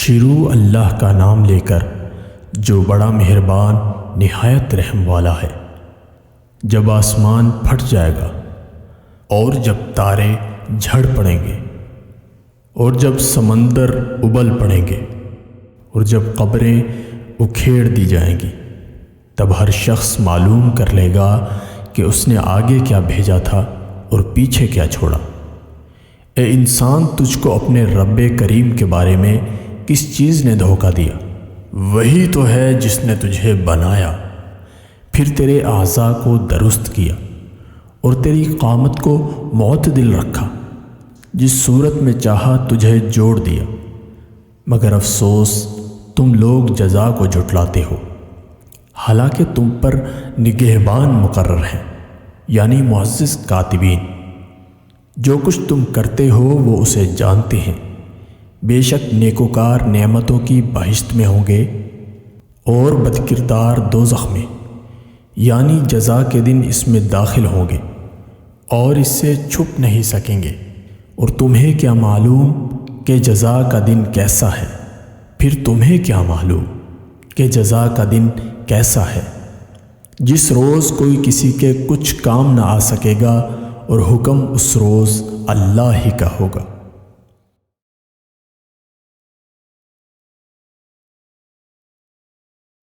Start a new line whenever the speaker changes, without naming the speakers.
شروع اللہ کا نام لے کر جو بڑا مہربان نہایت رحم والا ہے۔ جب آسمان پھٹ جائے گا اور جب تارے جھڑ پڑیں گے اور جب سمندر ابل پڑیں گے اور جب قبریں اکھیڑ دی جائیں گی، تب ہر شخص معلوم کر لے گا کہ اس نے آگے کیا بھیجا تھا اور پیچھے کیا چھوڑا۔ اے انسان، تجھ کو اپنے رب کریم کے بارے میں کس چیز نے دھوکہ دیا؟ وہی تو ہے جس نے تجھے بنایا، پھر تیرے اعضاء کو درست کیا اور تیری قامت کو معتدل رکھا، جس صورت میں چاہا تجھے جوڑ دیا۔ مگر افسوس تم لوگ جزا کو جھٹلاتے ہو، حالانکہ تم پر نگہبان مقرر ہیں، یعنی معزز کاتبین۔ جو کچھ تم کرتے ہو وہ اسے جانتے ہیں۔ بے شک نیکوکار نعمتوں کی بہشت میں ہوں گے اور بدکردار دوزخ میں، یعنی جزا کے دن اس میں داخل ہوں گے اور اس سے چھپ نہیں سکیں گے۔ اور تمہیں کیا معلوم کہ جزا کا دن کیسا ہے؟ پھر تمہیں کیا معلوم کہ جزا کا دن کیسا ہے؟ جس روز کوئی کسی کے کچھ کام نہ آ سکے گا اور حکم اس روز اللہ ہی کا ہوگا۔